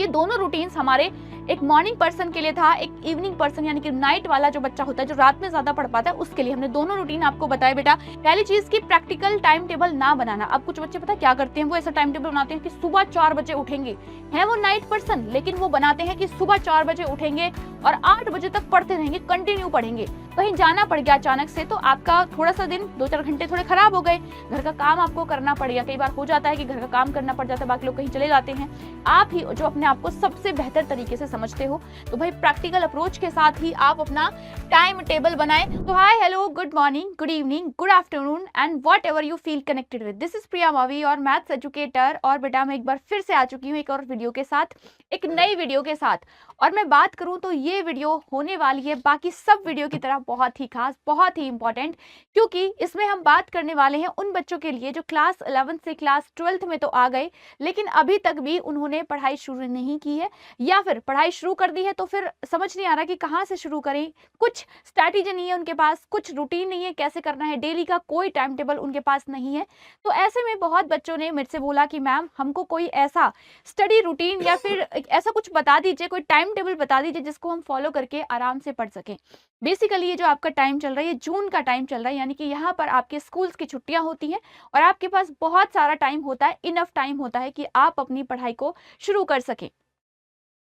ये दोनों रूटीन्स हमारे एक मॉर्निंग पर्सन के लिए था, एक इवनिंग पर्सन यानी कि नाइट वाला जो बच्चा होता है, जो रात में ज्यादा पढ़ पाता है, उसके लिए हमने दोनों रूटीन आपको बताया बेटा। पहली चीज की प्रैक्टिकल टाइम टेबल ना बनाना। अब कुछ बच्चे पता क्या करते हैं, वो ऐसा टाइम टेबल बनाते हैं कि सुबह 4 बजे उठेंगे, है वो नाइट पर्सन, लेकिन वो बनाते हैं कि सुबह 4 बजे उठेंगे और 8 बजे तक पढ़ते रहेंगे, कंटिन्यू पढ़ेंगे। कहीं जाना पड़ गया अचानक से तो आपका थोड़ा सा दिन 2-4 घंटे थोड़े खराब हो गए, घर का काम आपको करना पड़ गया। कई बार हो जाता है कि घर का काम करना पड़ जाता है, बाकी लोग कहीं चले जाते हैं, आप ही जो अपने आप को सबसे बेहतर तरीके से समझते हो, तो भाई प्रैक्टिकल अप्रोच के साथ ही आप अपना टाइम टेबल बनाएं। तो hi, hello, good morning, good evening, good afternoon and whatever you feel connected with. This is Priya Mavi और मैथ्स एजुकेटर। और बेटा मैं एक बार फिर से आ चुकी हूँ एक और वीडियो के साथ, एक नई वीडियो के साथ। और मैं बात करूं तो ये वीडियो होने वाली है बाकी सब वीडियो की तरह बहुत ही खास, बहुत ही इंपॉर्टेंट, क्योंकि इसमें हम बात करने वाले हैं उन बच्चों के लिए जो क्लास 11 से क्लास 12 में तो आ गए, लेकिन अभी तक भी उन्होंने पढ़ाई शुरू नहीं की है, या फिर पढ़ाई शुरू कर दी है तो फिर समझ नहीं आ रहा कि कहाँ से शुरू करें। कुछ स्ट्रैटेजी नहीं है उनके पास, कुछ रूटीन नहीं है कैसे करना है, डेली का कोई टाइम टेबल उनके पास नहीं है। तो ऐसे में बहुत बच्चों ने मेरे से बोला कि मैम हमको कोई ऐसा स्टडी रूटीन या फिर ऐसा कुछ बता दीजिए, कोई टाइम टेबल बता दीजिए जिसको हम फॉलो करके आराम से पढ़ सकें। बेसिकली ये जो आपका टाइम चल रहा है, ये जून का टाइम चल रहा है, यानी कि यहाँ पर आपके स्कूल्स की छुट्टियां होती हैं और आपके पास बहुत सारा टाइम होता है, इनफ टाइम होता है कि आप अपनी पढ़ाई को शुरू कर सकें।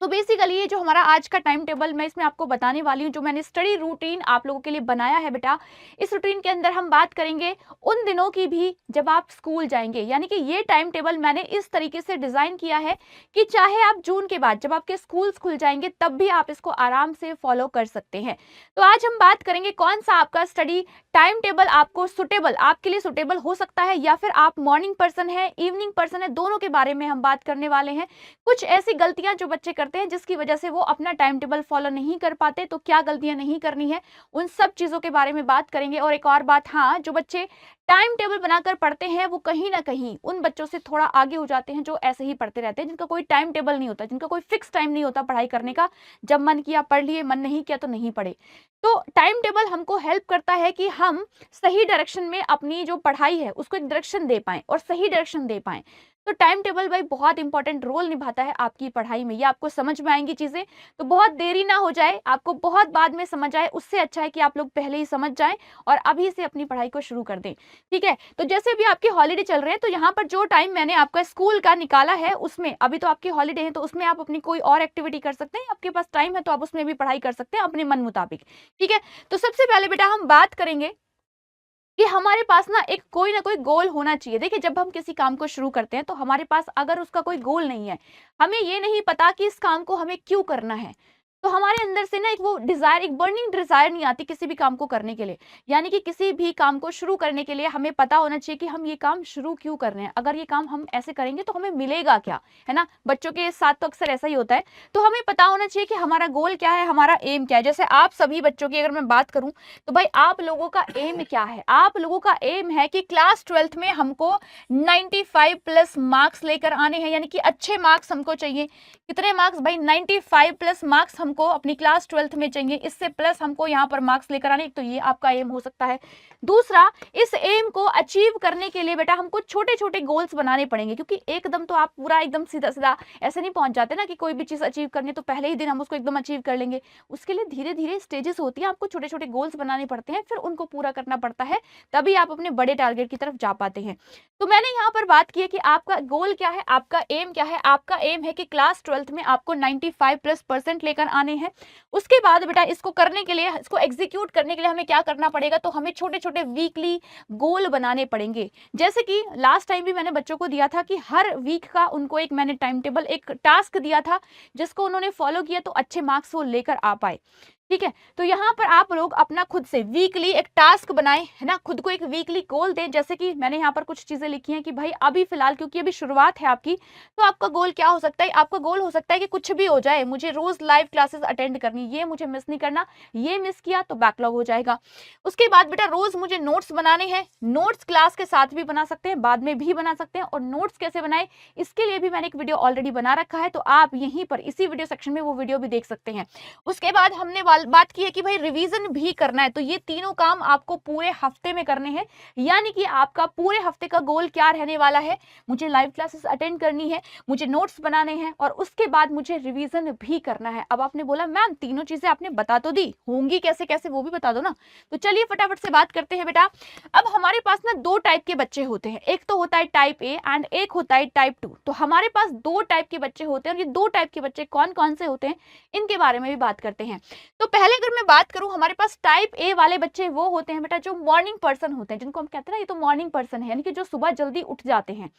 तो बेसिकली ये जो हमारा आज का टाइम टेबल मैं इसमें आपको बताने वाली हूँ, जो मैंने स्टडी रूटीन आप लोगों के लिए बनाया है बेटा। इस रूटीन के अंदर हम बात करेंगे उन दिनों की भी जब आप स्कूल जाएंगे, यानी कि ये टाइम टेबल मैंने इस तरीके से डिजाइन किया है कि चाहे आप जून के बाद जब आपके स्कूल्स खुल जाएंगे तब भी आप इसको आराम से फॉलो कर सकते हैं। तो आज हम बात करेंगे कौन सा आपका स्टडी टाइम टेबल आपको सुटेबल, आपके लिए सुटेबल हो सकता है, या फिर आप मॉर्निंग पर्सन है, इवनिंग पर्सन है, दोनों के बारे में हम बात करने वाले हैं। कुछ ऐसी गलतियां जो बच्चे करते हैं जिसकी वजह से वो अपना टाइम टेबल फॉलो नहीं कर पाते, तो क्या गलतियां नहीं करनी है, उन सब चीजों के बारे में बात करेंगे। और एक और बात, हाँ, जो बच्चे टाइम टेबल बनाकर पढ़ते हैं वो कहीं ना कहीं उन बच्चों से थोड़ा आगे हो जाते हैं जो ऐसे ही पढ़ते रहते हैं, जिनका कोई टाइम टेबल नहीं होता, जिनका कोई फिक्स टाइम नहीं होता पढ़ाई करने का। जब मन किया पढ़ लिए, मन नहीं किया तो नहीं पढ़े। तो टाइम टेबल हमको हेल्प करता है कि हम सही डायरेक्शन में अपनी जो पढ़ाई है उसको एक डायरेक्शन दे पाएं और सही डायरेक्शन दे पाएं। तो टाइम टेबल भाई बहुत इंपॉर्टेंट रोल निभाता है आपकी पढ़ाई में। ये आपको समझ में आएंगी चीजें, तो बहुत देरी ना हो जाए, आपको बहुत बाद में समझ आए, उससे अच्छा है कि आप लोग पहले ही समझ जाएं और अभी से अपनी पढ़ाई को शुरू कर दें। ठीक है, तो जैसे अभी आपकी हॉलीडे चल रहे हैं, तो यहाँ पर जो टाइम मैंने आपका स्कूल का निकाला है उसमें, अभी तो आपकी हॉलीडे है तो उसमें आप अपनी कोई और एक्टिविटी कर सकते हैं, आपके पास टाइम है तो आप उसमें भी पढ़ाई कर सकते हैं अपने मन मुताबिक। ठीक है, तो सबसे पहले बेटा हम बात करेंगे कि हमारे पास ना कोई गोल होना चाहिए। देखिए, जब हम किसी काम को शुरू करते हैं तो हमारे पास अगर उसका कोई गोल नहीं है, हमें ये नहीं पता कि इस काम को हमें क्यों करना है, तो हमारे अंदर से ना एक वो डिजायर, एक बर्निंग डिजायर नहीं आती किसी भी काम को करने के लिए। यानी कि किसी भी काम को शुरू करने के लिए हमें पता होना चाहिए कि हम ये काम शुरू क्यों कर रहे हैं, अगर ये काम हम ऐसे करेंगे तो हमें मिलेगा क्या, है ना। बच्चों के साथ तो अक्सर ऐसा ही होता है। तो हमें पता होना चाहिए कि हमारा गोल क्या है, हमारा एम क्या है। जैसे आप सभी बच्चों की अगर मैं बात करूं तो भाई आप लोगों का एम क्या है, आप लोगों का एम है कि क्लास 12th में हमको 95+ मार्क्स लेकर आने हैं, यानी कि अच्छे मार्क्स हमको चाहिए। कितने मार्क्स भाई, 95+ मार्क्स हमको अपनी क्लास 12th में चाहिए, इससे प्लस हमको यहाँ पर मार्क्स लेकर आने। तो ये आपका एम हो सकता है। दूसरा, इस एम को अचीव करने के लिए बेटा हमको छोटे छोटे गोल्स बनाने पड़ेंगे, क्योंकि एकदम तो आप पूरा एकदम सीधा सीधा ऐसे नहीं पहुंच जाते ना कि कोई भी चीज अचीव करनी तो पहले ही दिन हम उसको एकदम अचीव कर लेंगे। उसके लिए धीरे धीरे स्टेजेस होती है, आपको छोटे छोटे गोल्स बनाने पड़ते हैं, फिर उनको पूरा करना पड़ता है, तभी आप अपने बड़े टारगेट की तरफ जा पाते हैं। तो मैंने यहाँ पर बात की है कि आपका गोल क्या है, आपका एम क्या है। आपका एम है कि क्लास 12th में आपको 95+ % लेकर आने हैं। उसके बाद बेटा इसको करने के लिए, इसको एग्जीक्यूट करने के लिए हमें क्या करना पड़ेगा, तो हमें छोटे छोटे वीकली गोल बनाने पड़ेंगे। जैसे कि लास्ट टाइम भी मैंने बच्चों को दिया था कि हर वीक का उनको एक मैंने टाइम टेबल, एक टास्क दिया था, जिसको उन्होंने फॉलो किया तो अच्छे मार्क्स वो लेकर आ पाए। ठीक है, तो यहाँ पर आप लोग अपना खुद से वीकली एक टास्क बनाएं, है ना, खुद को एक वीकली गोल दें। जैसे कि मैंने यहाँ पर कुछ चीजें लिखी हैं कि भाई अभी फिलहाल, क्योंकि अभी शुरुआत है आपकी, तो आपका गोल क्या हो सकता है, आपका गोल हो सकता है कि कुछ भी हो जाए, मुझे रोज लाइव क्लासेस अटेंड करनी, ये मुझे मिस नहीं करना, ये मिस किया तो बैकलॉग हो जाएगा। उसके बाद बेटा रोज मुझे नोट्स बनाने हैं। नोट्स क्लास के साथ भी बना सकते हैं, बाद में भी बना सकते हैं। और नोट्स कैसे बनाए, इसके लिए भी मैंने एक वीडियो ऑलरेडी बना रखा है, तो आप यहीं पर इसी वीडियो सेक्शन में वो वीडियो भी देख सकते हैं। उसके बाद हमने बात की है कि भाई रिवीजन भी करना है, तो ये तीनों काम आपको पूरे हफ्ते में करने हैं। यानी कि आपका पूरे हफ्ते का गोल क्या रहने वाला है, मुझे लाइव क्लासेस अटेंड करनी है, मुझे नोट्स बनाने हैं और उसके बाद मुझे रिवीजन भी करना है। अब आपने बोला मैम तीनों चीजें आपने बता तो दी, होंगी कैसे कैसे वो भी बता दो ना। तो चलिए फटाफट से बात करते हैं बेटा। अब हमारे पास ना दो टाइप के बच्चे होते हैं, एक तो होता है टाइप ए एंड एक होता है टाइप 2। तो हमारे पास दो टाइप के बच्चे होते हैं और ये दो टाइप के बच्चे कौन कौन से होते हैं इनके बारे में भी बात करते हैं। तो पहले अगर मैं बात करूं, हमारे पास टाइप ए वाले बच्चे वो होते हैं बेटा जो मॉर्निंग पर्सन होते हैं, जिनको हम कहते हैं ना ये तो मॉर्निंग पर्सन है, यानी कि जो सुबह जल्दी उठ जाते हैं।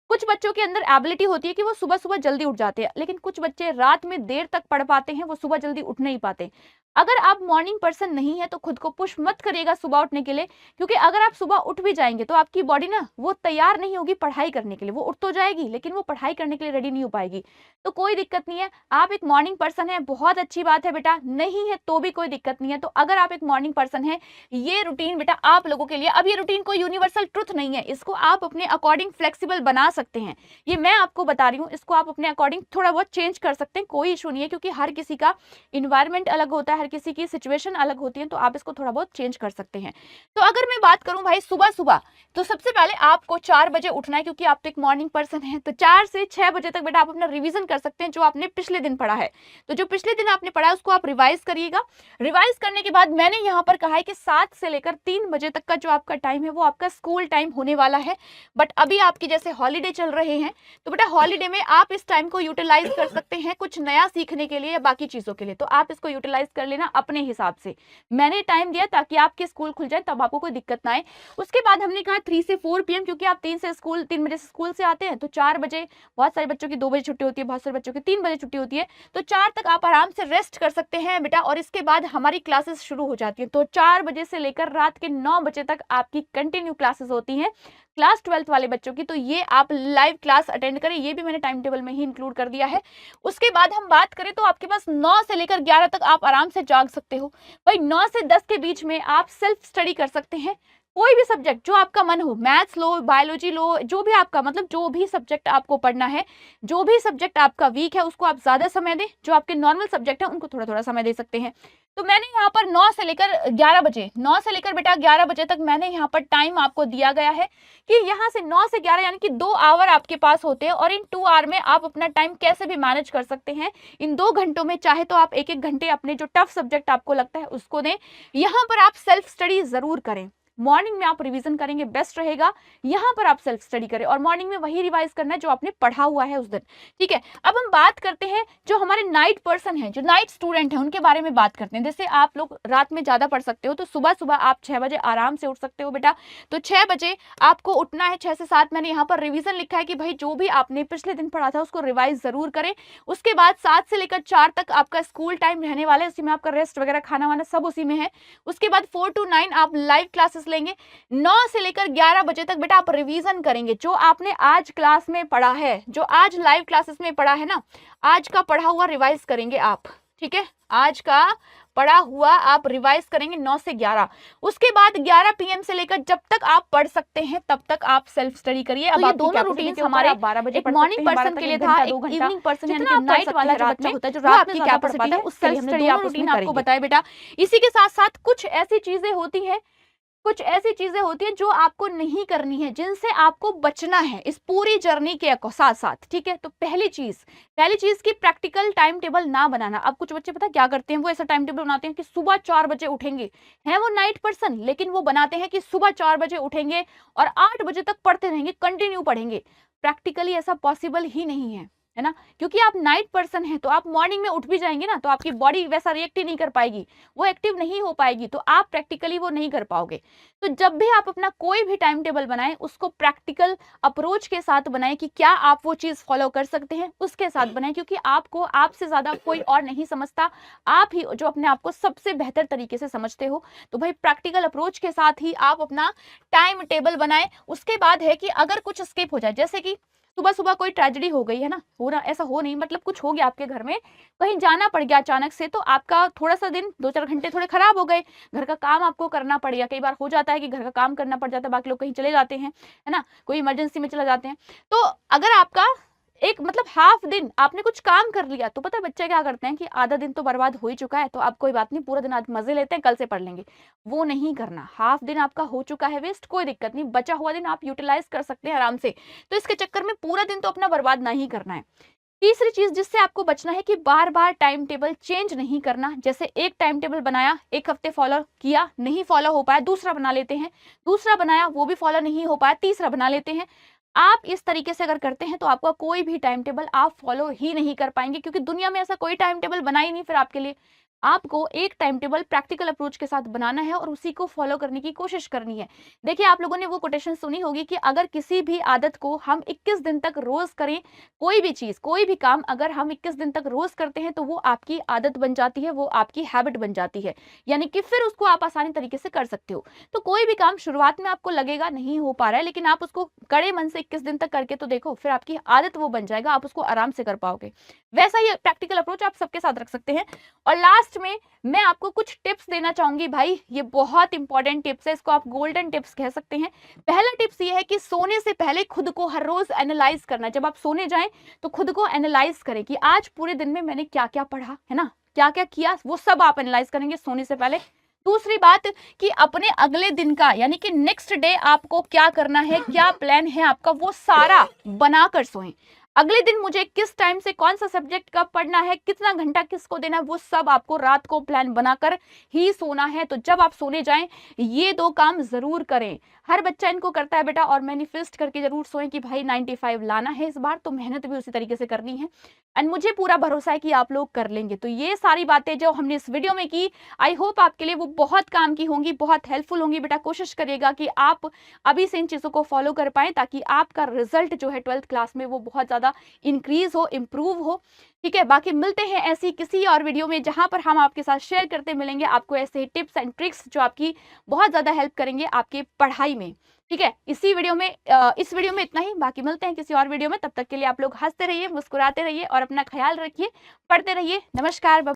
कुछ बच्चों के अंदर एबिलिटी होती है कि वो सुबह सुबह जल्दी उठ जाते हैं, लेकिन कुछ बच्चे रात में देर तक पढ़ पाते हैं, वो सुबह जल्दी उठ नहीं पाते। अगर आप मॉर्निंग पर्सन नहीं है तो खुद को पुश मत करिएगा सुबह उठने के लिए, क्योंकि अगर आप सुबह उठ भी जाएंगे तो आपकी बॉडी ना वो तैयार नहीं होगी पढ़ाई करने के लिए। वो उठ तो जाएगी लेकिन वो पढ़ाई करने के लिए रेडी नहीं हो पाएगी। तो कोई दिक्कत नहीं है, आप एक मॉर्निंग पर्सन है, बहुत अच्छी बात है बेटा, नहीं है तो भी कोई दिक्कत नहीं है। तो अगर आप एक मॉर्निंग पर्सन है, ये रूटीन बेटा आप लोगों के लिए, अब ये रूटीन कोई यूनिवर्सल ट्रुथ नहीं है, इसको आप अपने अकॉर्डिंग फ्लेक्सिबल बना सकते हैं। ये मैं आपको बता रही हूँ, इसको आप अपने अकॉर्डिंग थोड़ा बहुत चेंज कर सकते हैं, कोई इशू नहीं है, क्योंकि हर किसी का इन्वायरमेंट अलग होता है, हर किसी की सिचुएशन अलग होती है, तो आप इसको थोड़ा बहुत चेंज कर सकते हैं। तो अगर मैं बात करूं भाई सुबह सुबह, तो सबसे पहले आपको 4 बजे उठना है, क्योंकि आप तो एक मॉर्निंग पर्सन हैं। तो 4 से 6 बजे तक बेटा आप अपना रिवीजन कर सकते हैं जो आपने पिछले दिन पढ़ा है। तो जो पिछले दिन आपने पढ़ा है उसको आप रिवाइज करिएगा। रिवाइज करने के बाद मैंने यहाँ पर कहा है कि 7 से लेकर 3 बजे तक का जो आपका टाइम है वो आपका स्कूल टाइम होने वाला है। बट अभी आपकी जैसे हॉलीडे चल रहे हैं, तो बेटा हॉलीडे में आप इस टाइम को यूटिलाइज कर सकते हैं कुछ नया सीखने के लिए या बाकी चीजों के लिए। तो आप इसको यूटिलाइज कर लेना अपने हिसाब से। मैंने टाइम दिया ताकि आपके स्कूल खुल जाए, तब आपको कोई दिक्कत ना आए। उसके बाद हमने कहा 3 से 4 PM, क्योंकि आप 3 बजे से स्कूल से आते हैं, तो 4 बजे बहुत सारे बच्चों की 2 बजे छुट्टी होती है, बहुत सारे बच्चों की 3 बजे छुट्टी होती है। तो 4 तक आप आराम से रेस्ट कर सकते हैं बेटा, और इसके बाद हमारी क्लासेस शुरू हो जाती है। तो 4 बजे से लेकर रात के 9 बजे तक आपकी कंटिन्यू क्लासेस होती हैं क्लास 12th वाले बच्चों की। तो ये आप लाइव क्लास अटेंड करें, ये भी मैंने टाइम टेबल में ही इंक्लूड कर दिया है। उसके बाद हम बात करें तो आपके पास 9 से लेकर 11 तक आप आराम से जाग सकते हो भाई। 9 से 10 के बीच में आप सेल्फ स्टडी कर सकते हैं, कोई भी सब्जेक्ट जो आपका मन हो, मैथ्स लो, बायोलॉजी लो, जो भी आपका मतलब जो भी सब्जेक्ट आपको पढ़ना है, जो भी सब्जेक्ट आपका वीक है उसको आप ज्यादा समय दें, जो आपके नॉर्मल सब्जेक्ट है उनको थोड़ा थोड़ा समय दे सकते हैं। तो मैंने यहाँ पर 9 से लेकर 11 बजे, 9 से लेकर बेटा 11 बजे तक मैंने यहाँ पर टाइम आपको दिया गया है कि यहाँ से 9 से 11 यानी कि 2 आवर आपके पास होते हैं, और इन 2 आवर में आप अपना टाइम कैसे भी मैनेज कर सकते हैं। इन 2 घंटों में चाहे तो आप 1-1 घंटे अपने जो टफ सब्जेक्ट आपको लगता है उसको दें। यहाँ पर आप सेल्फ स्टडी जरूर करें, मॉर्निंग में आप रिवीजन करेंगे बेस्ट रहेगा, यहाँ पर आप सेल्फ स्टडी करें और मॉर्निंग में वही रिवाइज करना है जो आपने पढ़ा हुआ है उस दिन, ठीक है। अब हम बात करते हैं जो हमारे नाइट पर्सन हैं, जो नाइट स्टूडेंट हैं, उनके बारे में बात करते हैं। जैसे आप लोग रात में ज्यादा पढ़ सकते हो, तो सुबह सुबह आप 6 बजे आराम से उठ सकते हो बेटा। तो 6 बजे आपको उठना है, 6 से 7 मैंने यहाँ पर रिवीजन लिखा है कि भाई जो भी आपने पिछले दिन पढ़ा था उसको रिवाइज जरूर करें। उसके बाद 7 से लेकर 4 तक आपका स्कूल टाइम रहने वाला है, उसी में आपका रेस्ट वगैरह खाना वाना सब उसी में है। उसके बाद 4 to 9 आप लाइव क्लासेस लेंगे। 9 से लेकर 11 बजे तक बेटा आप रिवीजन करेंगे जो आपने आज क्लास में पढ़ा है, जो आज लाइव क्लासेस में पढ़ा है ना, आज का पढ़ा हुआ रिवाइज करेंगे आप, ठीक है। आज का पढ़ा हुआ आप रिवाइज करेंगे 9 से 11। उसके बाद 11 PM से लेकर जब तक आप पढ़ सकते हैं तब तक आप सेल्फ स्टडी करिए। अब ये दोनों रूटीन हमारे 12 बजे एक मॉर्निंग पर्सन के लिए था, एक इवनिंग पर्सन यानी कि नाइट वाला जो बच्चा होता है जो रात में क्या पढ़ पाता है, उसके लिए हमने दोनों रूटीन आपको बताया बेटा। इसी के साथ साथ कुछ ऐसी चीजें होती हैं, कुछ ऐसी चीजें होती हैं जो आपको नहीं करनी है, जिनसे आपको बचना है इस पूरी जर्नी के साथ साथ, ठीक है। तो पहली चीज की प्रैक्टिकल टाइम टेबल ना बनाना। अब कुछ बच्चे पता क्या करते हैं, वो ऐसा टाइम टेबल बनाते हैं कि सुबह 4 बजे उठेंगे, है वो नाइट पर्सन, लेकिन वो बनाते हैं कि सुबह 4 बजे उठेंगे और 8 बजे तक पढ़ते रहेंगे, कंटिन्यू पढ़ेंगे। प्रैक्टिकली ऐसा पॉसिबल ही नहीं है ना, क्योंकि आप नाइट पर्सन हैं तो आप मॉर्निंग में उठ भी जाएंगे ना, तो आपकी बॉडी वैसा रिएक्ट ही नहीं कर पाएगी, वो एक्टिव नहीं हो पाएगी, तो आप प्रैक्टिकली वो नहीं कर पाओगे। तो जब भी आप अपना कोई भी टाइम टेबल बनाएं उसको प्रैक्टिकल अप्रोच के साथ बनाएं कि क्या आप वो चीज फॉलो कर सकते हैं, उसके साथ बनाएं, क्योंकि आपको आपसे ज्यादा कोई और नहीं समझता, आप ही जो अपने आप को सबसे बेहतर तरीके से समझते हो। तो भाई प्रैक्टिकल अप्रोच के साथ ही आप अपना टाइम टेबल बनाएं। उसके बाद है कि अगर कुछ स्किप हो जाए, जैसे कि सुबह सुबह कोई ट्रेजेडी हो गई है ना, हो रहा ऐसा हो नहीं, मतलब कुछ हो गया आपके घर में, कहीं जाना पड़ गया अचानक से, तो आपका थोड़ा सा दिन 2-4 घंटे थोड़े खराब हो गए, घर का काम आपको करना पड़ गया। कई बार हो जाता है कि घर का काम करना पड़ जाता है, बाकी लोग कहीं चले जाते हैं, है ना, कोई इमरजेंसी में चले जाते हैं। तो अगर आपका एक मतलब हाफ दिन आपने कुछ काम कर लिया तो पता है बच्चे क्या करते हैं कि आधा दिन तो बर्बाद हो ही चुका है, तो अब कोई बात नहीं, पूरा दिन आज मजे लेते हैं, कल से पढ़ लेंगे। वो नहीं करना। हाफ दिन आपका हो चुका है वेस्ट, कोई दिक्कत नहीं, बचा हुआ दिन आप यूटिलाइज कर सकते हैं आराम से। तो इसके चक्कर में पूरा दिन तो अपना बर्बाद ना ही करना है। तीसरी चीज जिससे आपको बचना है कि बार बार टाइम टेबल चेंज नहीं करना। जैसे एक टाइम टेबल बनाया, एक हफ्ते फॉलो किया, नहीं फॉलो हो पाया, दूसरा बना लेते हैं, दूसरा बनाया वो भी फॉलो नहीं हो पाया, तीसरा बना लेते हैं। आप इस तरीके से अगर करते हैं तो आपका कोई भी टाइम टेबल आप फॉलो ही नहीं कर पाएंगे, क्योंकि दुनिया में ऐसा कोई टाइम टेबल बना ही नहीं फिर आपके लिए। आपको एक टाइम टेबल प्रैक्टिकल अप्रोच के साथ बनाना है और उसी को फॉलो करने की कोशिश करनी है। देखिए, आप लोगों ने वो कोटेशन सुनी होगी कि अगर किसी भी आदत को हम 21 दिन तक रोज करें, कोई भी चीज, कोई भी काम अगर हम 21 दिन तक रोज करते हैं तो वो आपकी आदत बन जाती है, वो आपकी हैबिट बन जाती है, यानी कि फिर उसको आप आसानी तरीके से कर सकते हो। तो कोई भी काम शुरुआत में आपको लगेगा नहीं हो पा रहा है, लेकिन आप उसको कड़े मन से 21 दिन तक करके तो देखो, फिर आपकी आदत वो बन जाएगा, आप उसको आराम से कर पाओगे। वैसा ही प्रैक्टिकल अप्रोच आप सबके साथ रख सकते हैं। और लास्ट में मैं आपको कुछ टिप्स देना चाहूंगी भाई, ये बहुत इंपॉर्टेंट टिप्स है, इसको आप गोल्डन टिप्स कह सकते हैं। पहला टिप्स ये है कि सोने से पहले खुद को हर रोज एनालाइज करना। जब आप सोने जाएं तो खुद को एनालाइज करें कि आज पूरे दिन में मैंने क्या क्या पढ़ा है ना, क्या क्या किया, वो सब आप एनालाइज करेंगे सोने से पहले। दूसरी बात कि अपने अगले दिन का यानी कि नेक्स्ट डे आपको क्या करना है, क्या प्लान है आपका, वो सारा बनाकर सोएं। अगले दिन मुझे किस टाइम से कौन सा सब्जेक्ट कब पढ़ना है, कितना घंटा किसको देना है, वो सब आपको रात को प्लान बनाकर ही सोना है। तो जब आप सोने जाएं ये दो काम जरूर करें। हर बच्चा इनको करता है बेटा, और मैनिफेस्ट करके जरूर सोएं कि भाई 95 लाना है इस बार, तो मेहनत भी उसी तरीके से करनी है। एंड मुझे पूरा भरोसा है कि आप लोग कर लेंगे। तो ये सारी बातें जो हमने इस वीडियो में की, आई होप आपके लिए वो बहुत काम की होंगी, बहुत हेल्पफुल होंगी। बेटा कोशिश करिएगा कि आप अभी से इन चीजों को फॉलो कर पाएं, ताकि आपका रिजल्ट जो है 12th क्लास में वो बहुत ज्यादा इंक्रीज हो, इम्प्रूव हो। ठीक है, बाकी मिलते हैं ऐसी किसी और वीडियो में जहां पर हम आपके साथ शेयर करते मिलेंगे आपको ऐसे टिप्स एंड ट्रिक्स जो आपकी बहुत ज्यादा हेल्प करेंगे आपके पढ़ाई में। ठीक है, इस वीडियो में इतना ही। बाकी मिलते हैं किसी और वीडियो में, तब तक के लिए आप लोग हंसते रहिए, मुस्कुराते रहिए और अपना ख्याल रखिए, पढ़ते रहिए। नमस्कार।